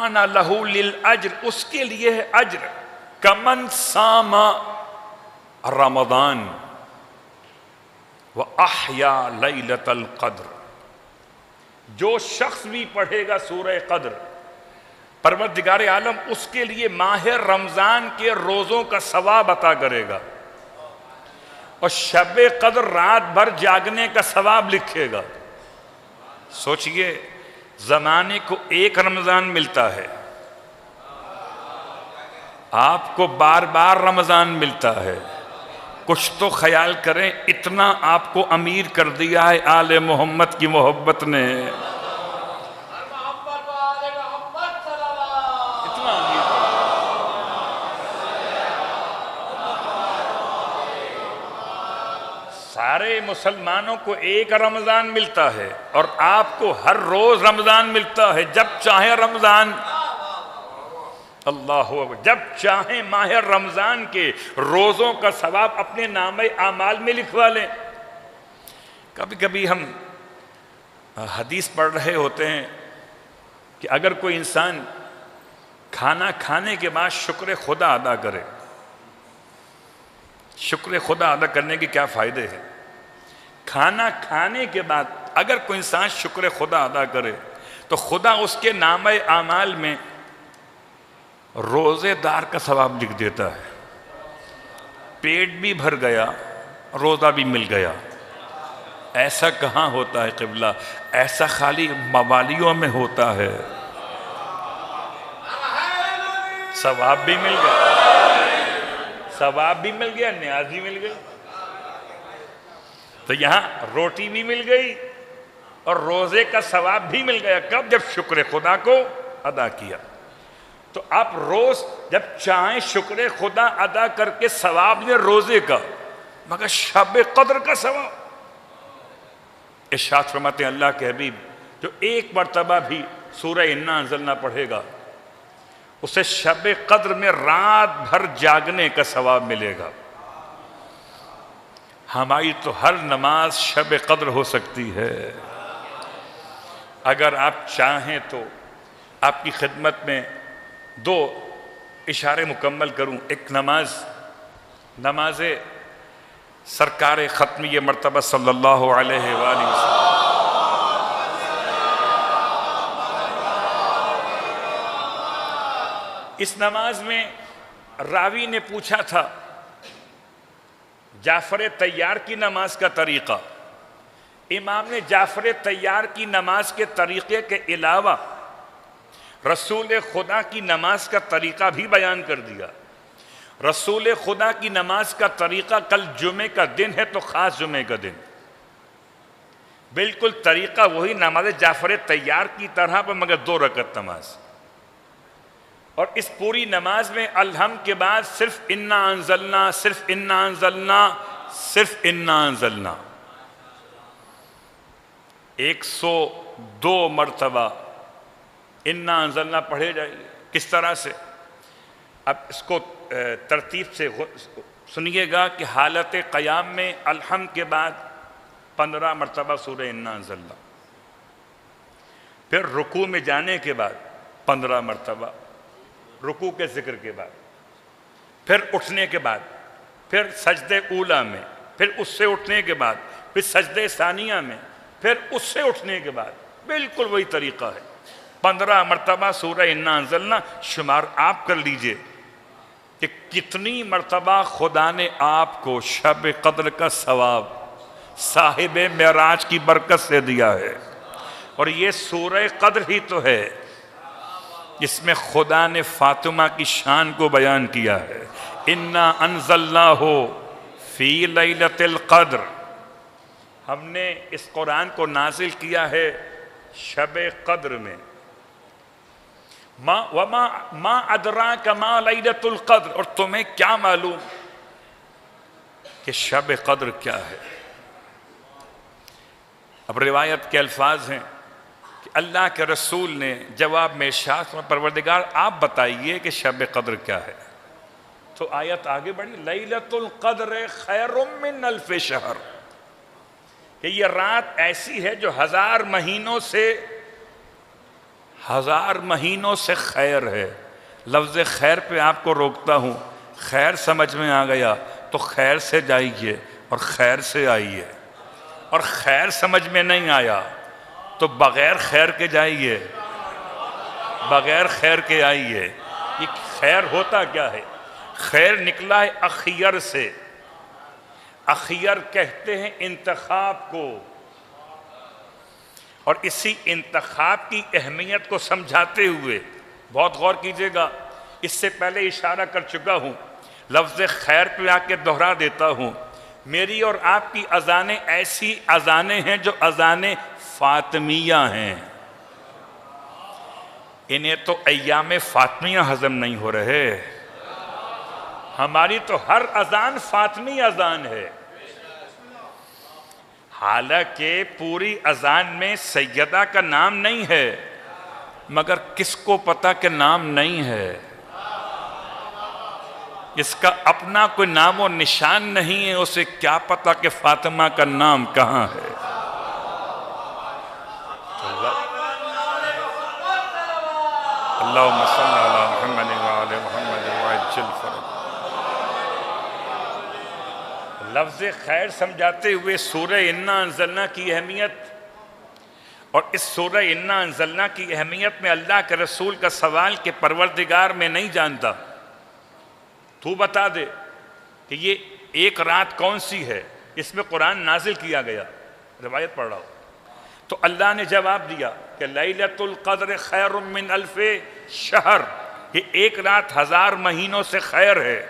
کان لہ للاجر، اس کے لیے ہے اجر، کمن صام رمضان واحیا لیلۃ القدر، جو شخص بھی پڑھے گا سورہ قدر، پروردگار عالم اس کے لیے ماہ رمضان کے روزوں کا ثواب عطا کرے گا، اور شب قدر رات بھر جاگنے کا ثواب لکھے گا۔ سوچئے، زمانے کو ایک رمضان ملتا ہے، آپ کو بار بار رمضان ملتا ہے۔ کچھ تو خیال کریں، اتنا آپ کو امیر کر دیا ہے آل محمد کی محبت نے، اتنا امیر کر دیا۔ سارے مسلمانوں کو ایک رمضان ملتا ہے اور آپ کو ہر روز رمضان ملتا ہے، جب چاہیں رمضان، اللہ اکبر، جب چاہیں ماہ رمضان کے روزوں کا ثواب اپنے نامہ اعمال میں لکھوا لیں۔ کبھی کبھی ہم حدیث پڑھ رہے ہوتے ہیں کہ اگر کوئی انسان کھانا کھانے کے بعد شکر خدا ادا کرے، شکر خدا ادا کرنے کے کیا فائدے ہیں؟ کھانا کھانے کے بعد اگر کوئی انسان شکر خدا ادا کرے تو خدا اس کے نامہ اعمال میں روزے دار کا ثواب لکھ دیتا ہے۔ پیٹ بھی بھر گیا، روزہ بھی مل گیا۔ ایسا کہاں ہوتا ہے قبلہ؟ ایسا خالی موالیوں میں ہوتا ہے۔ ثواب بھی مل گیا، ثواب بھی مل گیا، نیاز بھی مل گئی۔ تو یہاں روٹی بھی مل گئی اور روزے کا ثواب بھی مل گیا۔ کب؟ جب شکر خدا کو ادا کیا۔ تو آپ روز جب چاہیں شکر خدا ادا کر کے ثواب لیں روزے کا، مگر شب قدر کا ثواب۔ ارشاد فرماتے ہیں اللہ کے حبیب، جو ایک مرتبہ بھی سورہ انا انزلنا پڑھے گا اسے شب قدر میں رات بھر جاگنے کا ثواب ملے گا۔ ہماری تو ہر نماز شب قدر ہو سکتی ہے۔ اگر آپ چاہیں تو آپ کی خدمت میں دو اشارے مکمل کروں۔ ایک نماز سرکار ختمیہ مرتبہ صلی اللہ علیہ وآلہ وسلم، اس نماز میں راوی نے پوچھا تھا جعفر طیار کی نماز کا طریقہ۔ امام نے جعفر طیار کی نماز کے طریقے کے علاوہ رسول خدا کی نماز کا طریقہ بھی بیان کر دیا۔ رسول خدا کی نماز کا طریقہ، کل جمعے کا دن ہے تو خاص جمعے کا دن، بالکل طریقہ وہی نماز جعفر طیار کی طرح پر، مگر 2 رکعت نماز۔ اور اس پوری نماز میں الحمد کے بعد صرف انا انزلنا، صرف انا انزلنا، صرف انا انزلنا 102 مرتبہ انا انزلنا پڑھے جائیے۔ کس طرح سے؟ اب اس کو ترتیب سے سنیے گا کہ حالت قیام میں الحمد کے بعد 15 مرتبہ سورہ انا انزلنا، پھر رکوع میں جانے کے بعد 15 مرتبہ رکوع کے ذکر کے بعد، پھر اٹھنے کے بعد، پھر سجدے اولا میں، پھر اس سے اٹھنے کے بعد، پھر سجدے ثانیہ میں، پھر اس سے اٹھنے کے بعد، بالکل وہی طریقہ ہے۔ 15 مرتبہ سورہ انا انزلنا۔ شمار آپ کر لیجئے کہ کتنی مرتبہ خدا نے آپ کو شب قدر کا ثواب صاحب معراج کی برکت سے دیا ہے۔ اور یہ سورہ قدر ہی تو ہے جس میں خدا نے فاطمہ کی شان کو بیان کیا ہے۔ انا انزلناہ فی لیلۃ القدر، ہم نے اس قرآن کو نازل کیا ہے شب قدر میں۔ ما ادراک ما لیلۃ القدر، اور تمہیں کیا معلوم کہ شب قدر کیا ہے؟ اب روایت کے الفاظ ہیں کہ اللہ کے رسول نے جواب میں ارشاد فرمایا، پروردگار آپ بتائیے کہ شب قدر کیا ہے؟ تو آیت آگے بڑھی، لیلۃ القدر خیر من الف شہر، کہ یہ رات ایسی ہے جو 1000 مہینوں سے 1000 مہینوں سے خیر ہے. لفظ خیر پہ آپ کو روکتا ہوں. خیر سمجھ میں آ گیا تو خیر سے جائیے اور خیر سے آئیے، اور خیر سمجھ میں نہیں آیا تو بغیر خیر کے جائیے، بغیر خیر کے آئیے. یہ خیر ہوتا کیا ہے؟ خیر نکلا ہے اخیر سے. اخیر کہتے ہیں انتخاب کو، اور اسی انتخاب کی اہمیت کو سمجھاتے ہوئے بہت غور کیجئے گا. اس سے پہلے اشارہ کر چکا ہوں، لفظ خیر پہ آ کے دہرا دیتا ہوں. میری اور آپ کی اذانیں ایسی اذانیں ہیں جو اذانیں فاطمیہ ہیں. انہیں تو ایام فاطمیہ ہضم نہیں ہو رہے. ہماری تو ہر اذان فاطمی اذان ہے. حالانکہ پوری اذان میں سیدہ کا نام نہیں ہے، مگر کس کو پتا کہ نام نہیں ہے؟ اس کا اپنا کوئی نام و نشان نہیں ہے، اسے کیا پتا کہ فاطمہ کا نام کہاں ہے؟ اللہم صلی علی محمد وعلی محمد وعجل فرج. لفظ خیر سمجھاتے ہوئے سورہ انا انزلنا کی اہمیت، اور اس سورہ انا انزلنا کی اہمیت میں اللہ کے رسول کا سوال کہ پروردگار میں نہیں جانتا، تو بتا دے کہ یہ ایک رات کون سی ہے اس میں قرآن نازل کیا گیا. روایت پڑھ رہا ہوں تو اللہ نے جواب دیا کہ لیلۃ القدر خیر من الف شہر. یہ ایک رات 1000 مہینوں سے خیر ہے.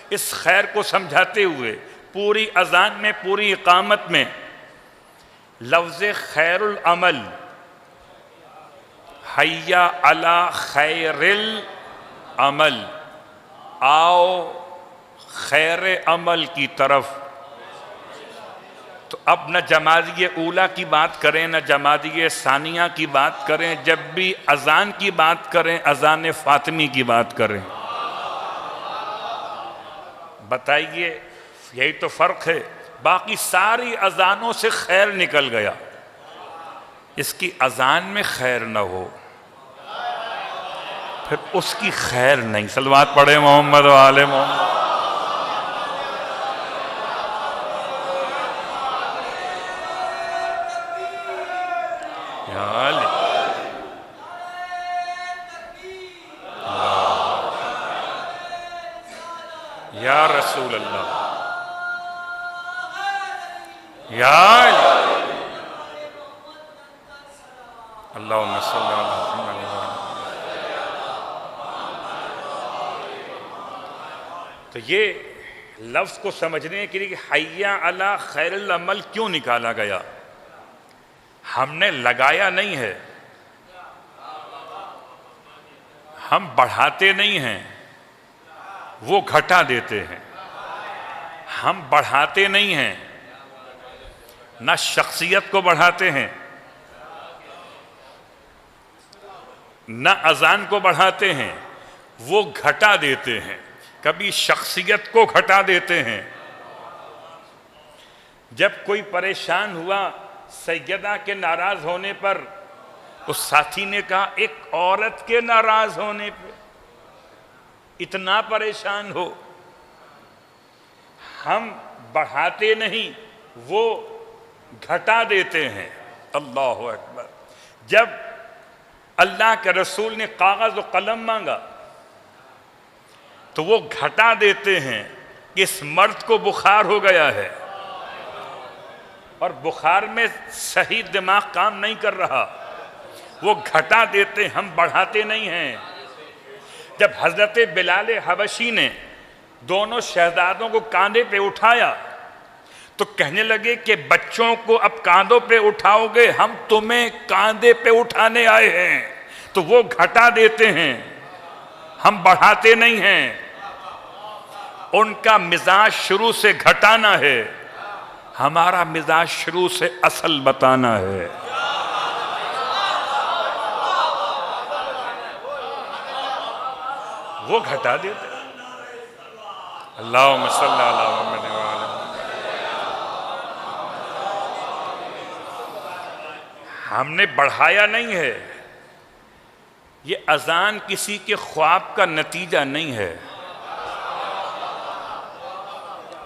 اس خیر کو سمجھاتے ہوئے پوری اذان میں، پوری اقامت میں لفظ خیر العمل، حیا علی خیر العمل، آؤ خیر عمل کی طرف. تو اب نہ جمادی اولیٰ کی بات کریں، نہ جمادی ثانیہ کی بات کریں، جب بھی اذان کی بات کریں اذان فاطمی کی بات کریں. بتائیے، یہی تو فرق ہے. باقی ساری اذانوں سے خیر نکل گیا، اس کی اذان میں خیر نہ ہو پھر اس کی خیر نہیں. صلوات پڑھے محمد و آل محمد. یا رسول اللہ، یا اللہم صلی علی محمد. تو یہ لفظ کو سمجھنے کے لیے حیا علی خیر العمل کیوں نکالا گیا؟ ہم نے لگایا نہیں ہے، ہم بڑھاتے نہیں ہیں، وہ گھٹا دیتے ہیں. ہم بڑھاتے نہیں ہیں، نہ شخصیت کو بڑھاتے ہیں، نہ اذان کو بڑھاتے ہیں، وہ گھٹا دیتے ہیں. کبھی شخصیت کو گھٹا دیتے ہیں. جب کوئی پریشان ہوا سیدہ کے ناراض ہونے پر، اس ساتھی نے کہا ایک عورت کے ناراض ہونے پہ اتنا پریشان ہو. ہم بڑھاتے نہیں، وہ گھٹا دیتے ہیں. اللہ اکبر. جب اللہ کے رسول نے کاغذ و قلم مانگا تو وہ گھٹا دیتے ہیں کہ اس مرد کو بخار ہو گیا ہے اور بخار میں صحیح دماغ کام نہیں کر رہا. وہ گھٹا دیتے، ہم بڑھاتے نہیں ہیں. جب حضرت بلال حبشی نے دونوں شہزادوں کو کاندھے پہ اٹھایا تو کہنے لگے کہ بچوں کو اب کاندھوں پہ اٹھاؤ گے، ہم تمہیں کاندھے پہ اٹھانے آئے ہیں. تو وہ گھٹا دیتے ہیں، ہم بڑھاتے نہیں ہیں. ان کا مزاج شروع سے گھٹانا ہے، ہمارا مزاج شروع سے اصل بتانا ہے. وہ گھٹا دیتے. اللہم صلی علی محمد وعلی محمد. ہم نے بڑھایا نہیں ہے، یہ اذان کسی کے خواب کا نتیجہ نہیں ہے.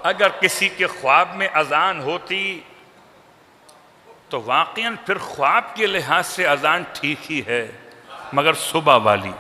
اگر کسی کے خواب میں اذان ہوتی تو واقعاً پھر خواب کے لحاظ سے اذان ٹھیک ہی ہے، مگر صبح والی